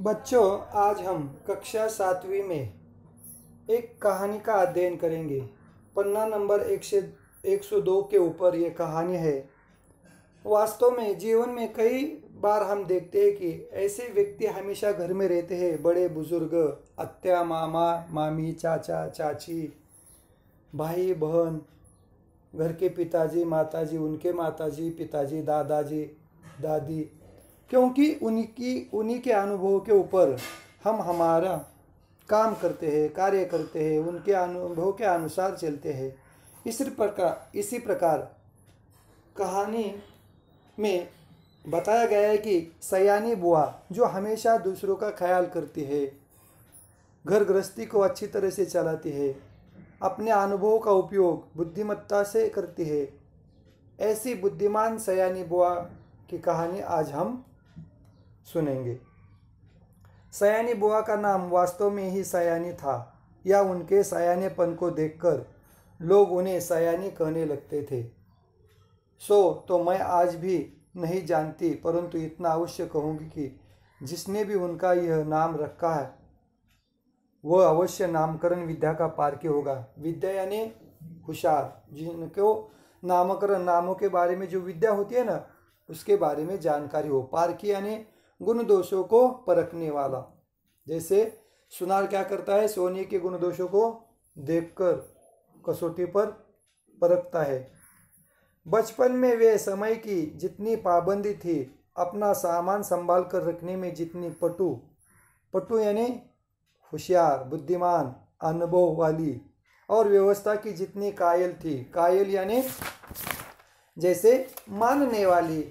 बच्चों, आज हम कक्षा 7वीं में एक कहानी का अध्ययन करेंगे। पन्ना नंबर 102 के ऊपर ये कहानी है। वास्तव में जीवन में कई बार हम देखते हैं कि ऐसे व्यक्ति हमेशा घर में रहते हैं। बड़े बुजुर्ग, अत्या, मामा, मामी, चाचा, चाची, भाई, बहन, घर के पिताजी, माताजी, उनके माताजी, पिताजी, दादाजी, दादी, क्योंकि उन्हीं के अनुभवों के ऊपर हम हमारा काम करते हैं, कार्य करते हैं, उनके अनुभव के अनुसार चलते हैं। इसी प्रकार कहानी में बताया गया है कि सयानी बुआ जो हमेशा दूसरों का ख्याल करती है, घर गृहस्थी को अच्छी तरह से चलाती है, अपने अनुभवों का उपयोग बुद्धिमत्ता से करती है, ऐसी बुद्धिमान सयानी बुआ की कहानी आज हम सुनेंगे। सयानी बुआ का नाम वास्तव में ही सयानी था, या उनके सयानेपन को देखकर लोग उन्हें सयानी कहने लगते थे। तो मैं आज भी नहीं जानती, परंतु इतना अवश्य कहूँगी कि जिसने भी उनका यह नाम रखा है वह अवश्य नामकरण विद्या का पारखी होगा। विद्या यानी होशियार, जिनको नामकरण, नामों के बारे में जो विद्या होती है ना, उसके बारे में जानकारी हो। पारखी यानी गुण दोषों को परखने वाला। जैसे सुनार क्या करता है, सोने के गुण दोषों को देखकर कसौटी पर परखता है। बचपन में वे समय की जितनी पाबंदी थी, अपना सामान संभाल कर रखने में जितनी पटु यानी होशियार, बुद्धिमान, अनुभव वाली, और व्यवस्था की जितनी कायल थी, कायल यानी जैसे मानने वाली,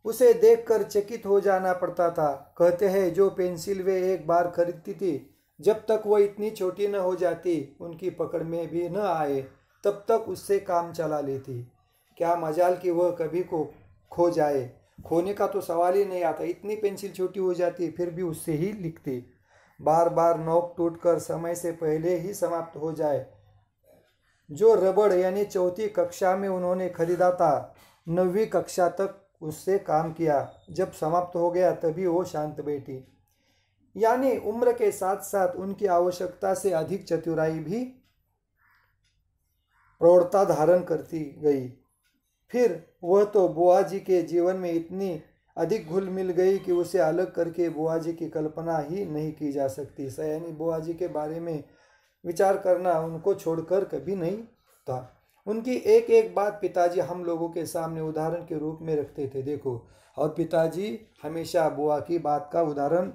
उसे देखकर चकित हो जाना पड़ता था। कहते हैं जो पेंसिल वे एक बार खरीदती थी, जब तक वह इतनी छोटी न हो जाती, उनकी पकड़ में भी न आए, तब तक उससे काम चला लेती। क्या मजाल कि वह कभी को खो जाए। खोने का तो सवाल ही नहीं आता, इतनी पेंसिल छोटी हो जाती, फिर भी उससे ही लिखती। बार बार नोक टूटकर समय से पहले ही समाप्त हो जाए। जो रबड़ यानी चौथी कक्षा में उन्होंने खरीदा था, 9वीं कक्षा तक उससे काम किया। जब समाप्त हो गया तभी वो शांत बैठी। यानी उम्र के साथ साथ उनकी आवश्यकता से अधिक चतुराई भी प्रौढ़ता धारण करती गई। फिर वह तो बुआ जी के जीवन में इतनी अधिक घुल मिल गई कि उसे अलग करके बुआ जी की कल्पना ही नहीं की जा सकती। सयानी बुआ जी के बारे में विचार करना उनको छोड़कर कभी नहीं था। उनकी एक एक बात पिताजी हम लोगों के सामने उदाहरण के रूप में रखते थे। देखो, और पिताजी हमेशा बुआ की बात का उदाहरण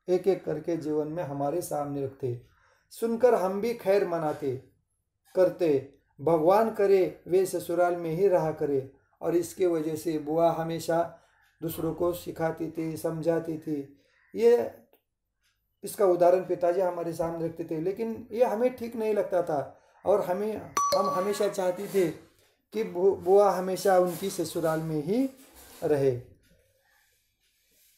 एक एक करके जीवन में हमारे सामने रखते। सुनकर हम भी खैर मनाते करते। भगवान करे वे ससुराल में ही रहा करे। और इसके वजह से बुआ हमेशा दूसरों को सिखाती थी, समझाती थी। ये इसका उदाहरण पिताजी हमारे सामने रखते थे, लेकिन ये हमें ठीक नहीं लगता था, और हम हमेशा चाहते थे कि बुआ हमेशा उनकी ससुराल में ही रहे।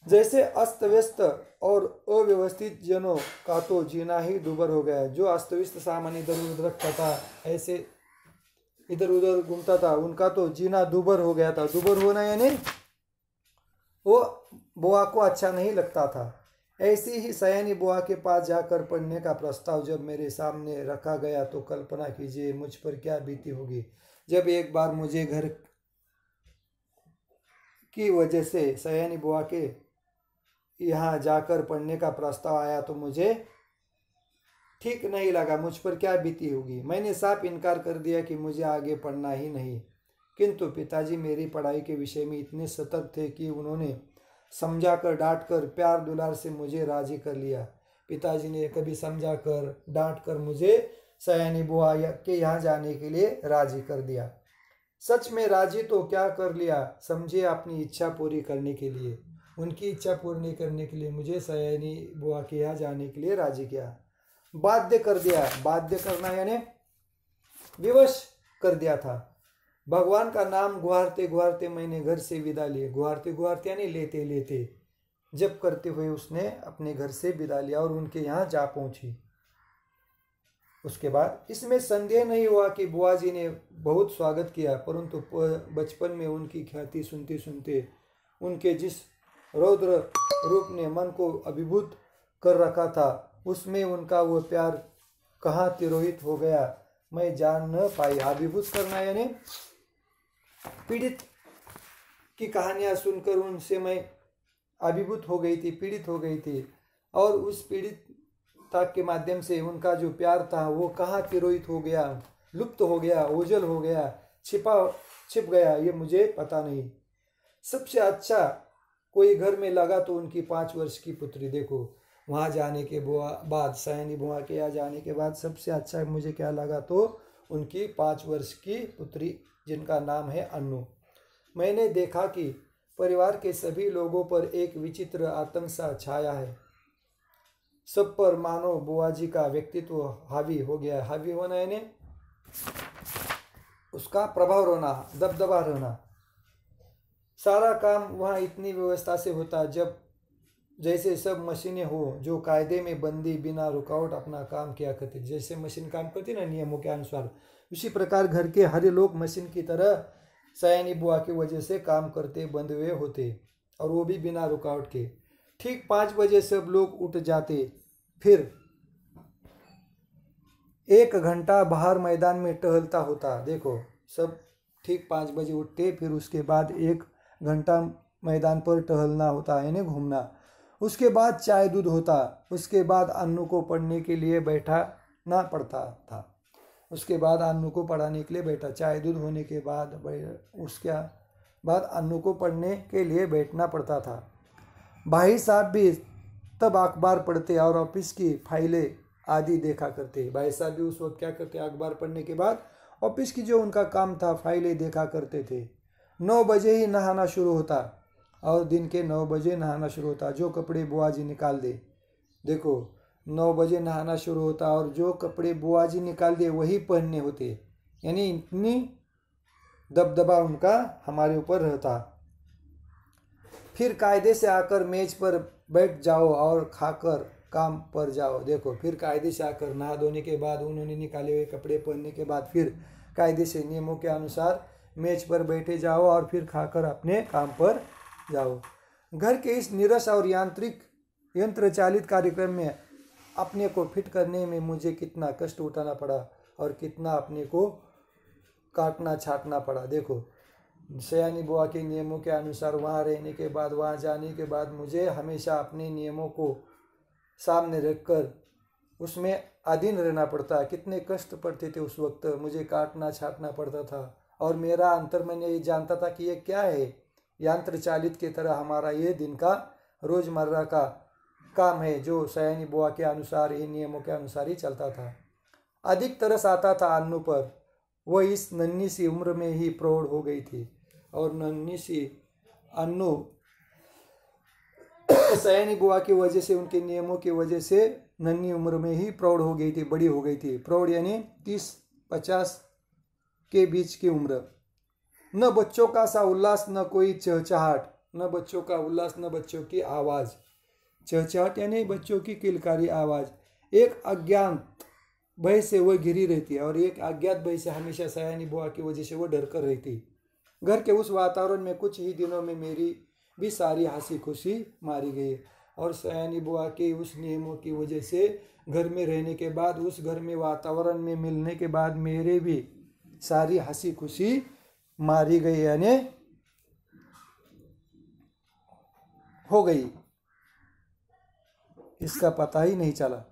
जैसे अस्त व्यस्त और अव्यवस्थित जनों का तो जीना ही दूभर हो गया। जो अस्त व्यस्त सामान इधर उधर रखता था, ऐसे इधर उधर घूमता था, उनका तो जीना दूभर हो गया था। दूभर होना यानी वो बुआ को अच्छा नहीं लगता था। ऐसी ही सयानी बुआ के पास जाकर पढ़ने का प्रस्ताव जब मेरे सामने रखा गया, तो कल्पना कीजिए मुझ पर क्या बीती होगी। जब एक बार मुझे घर की वजह से सयानी बुआ के यहाँ जाकर पढ़ने का प्रस्ताव आया, तो मुझे ठीक नहीं लगा। मुझ पर क्या बीती होगी। मैंने साफ इनकार कर दिया कि मुझे आगे पढ़ना ही नहीं। किंतु पिताजी मेरी पढ़ाई के विषय में इतने सतर्क थे कि उन्होंने समझाकर, डांटकर, प्यार दुलार से मुझे राजी कर लिया। पिताजी ने कभी समझाकर, डांटकर मुझे सयानी बुआ के यहाँ जाने के लिए राजी कर दिया। सच में राजी तो क्या कर लिया, समझिए अपनी इच्छा पूरी करने के लिए। उनकी इच्छा पूरी करने के लिए मुझे सयानी बुआ के यहाँ जाने के लिए राजी किया, बाध्य कर दिया। बाध्य करना यानी विवश कर दिया था। भगवान का नाम गुहारते गुहारते मैंने घर से विदा ली। गुहारते गुहारते यानी लेते लेते, जब करते हुए उसने अपने घर से विदा लिया और उनके यहाँ जा पहुंची। उसके बाद इसमें संदेह नहीं हुआ कि बुआ जी ने बहुत स्वागत किया, परंतु बचपन में उनकी ख्याति सुनते सुनते, उनके जिस रौद्र रूप ने मन को अभिभूत कर रखा था, उसमें उनका वो प्यार कहाँ तिरोहित हो गया, मैं जान न पाई। अभिभूत करना यानी पीड़ित की कहानियां सुनकर उनसे मैं अभिभूत हो गई थी, पीड़ित हो गई थी, और उस पीड़ितता के माध्यम से उनका जो प्यार था वो कहाँ तिरोहित हो गया, लुप्त हो गया, ओझल हो गया, छिप गया, ये मुझे पता नहीं। सबसे अच्छा कोई घर में लगा तो उनकी 5 वर्ष की पुत्री। देखो वहाँ जाने के बाद, सयानी बुआ के यहाँ जाने के बाद सबसे अच्छा मुझे क्या लगा तो उनकी 5 वर्ष की पुत्री, जिनका नाम है अन्नू। मैंने देखा कि परिवार के सभी लोगों पर एक विचित्र आतंक सा छाया है। सब पर मानो बुआ जी का व्यक्तित्व हावी हो गया। हावी होना यानी उसका प्रभाव रहना, दबदबा रहना। सारा काम वहाँ इतनी व्यवस्था से होता जब जैसे सब मशीनें हो जो कायदे में बंदी बिना रुकावट अपना काम किया करती। जैसे मशीन काम करती ना नियमों के अनुसार, उसी प्रकार घर के हर लोग मशीन की तरह सयानी बुआ की वजह से काम करते बंधे हुए होते, और वो भी बिना रुकावट के। ठीक 5 बजे सब लोग उठ जाते, फिर 1 घंटा बाहर मैदान में टहलता होता। देखो सब ठीक 5 बजे उठते, फिर उसके बाद 1 घंटा मैदान पर टहलना होता है, यानी घूमना। उसके बाद चाय दूध होता। उसके बाद अन्नू को पढ़ने के लिए बैठाना पड़ता था। उसके बाद अन्नू को पढ़ाने के लिए बैठा, चाय दूध होने के बाद उसके बाद अन्नू को पढ़ने के लिए बैठना पड़ता था। भाई साहब भी तब अखबार पढ़ते और ऑफिस की फाइलें आदि देखा करते। भाई साहब भी उस वक्त क्या करते, अखबार पढ़ने के बाद ऑफिस की जो उनका काम था फाइलें देखा करते थे। 9 बजे ही नहाना शुरू होता, और दिन के 9 बजे नहाना शुरू होता। जो कपड़े बुआ जी निकाल दे, देखो 9 बजे नहाना शुरू होता, और जो कपड़े बुआ जी निकाल दे वही पहनने होते। यानी इतनी दबदबा उनका हमारे ऊपर रहता। फिर कायदे से आकर मेज पर बैठ जाओ और खाकर काम पर जाओ। देखो फिर कायदे से आकर नहा धोने के बाद, उन्होंने निकाले हुए कपड़े पहनने के बाद फिर कायदे से नियमों के अनुसार मेज पर बैठे जाओ और फिर खाकर अपने काम पर जाओ। घर के इस नीरस और यंत्र चालित कार्यक्रम में अपने को फिट करने में मुझे कितना कष्ट उठाना पड़ा और कितना अपने को काटना छाटना पड़ा। देखो सयानी बुआ के नियमों के अनुसार वहाँ रहने के बाद, वहाँ जाने के बाद मुझे हमेशा अपने नियमों को सामने रखकर उसमें अधीन रहना पड़ता। कितने कष्ट पड़ते थे उस वक्त, मुझे काटना छाटना पड़ता था। और मेरा अंतर मैंने ये जानता था कि ये क्या है, यंत्र चालित की तरह हमारा ये दिन का रोजमर्रा का काम है जो सयानी बुआ के अनुसार, ये नियमों के अनुसार ही चलता था। अधिक तरस आता था अन्नू पर। वह इस नन्ही सी उम्र में ही प्रौढ़ हो गई थी, और नन्ही सी अन्नू सयानी बुआ की वजह से, उनके नियमों की वजह से नन्ही उम्र में ही प्रौढ़ हो गई थी, बड़ी हो गई थी। प्रौढ़ यानी 30-50 के बीच की उम्र। न बच्चों का सा उल्लास, न कोई चहचहाट। न बच्चों का उल्लास, न बच्चों की आवाज़। चहचहाट यानी बच्चों की किलकारी आवाज़। एक अज्ञात भय से वह घिरी रहती है, और एक अज्ञात भय से हमेशा सयानी बुआ की वजह से वो डर कर रहती। घर के उस वातावरण में कुछ ही दिनों में मेरी भी सारी हंसी खुशी मारी गई, और सयानी बुआ के उस नियमों की वजह से घर में रहने के बाद, उस घर में वातावरण में मिलने के बाद मेरे भी सारी हंसी खुशी मारी गई, यानी हो गई, इसका पता ही नहीं चला।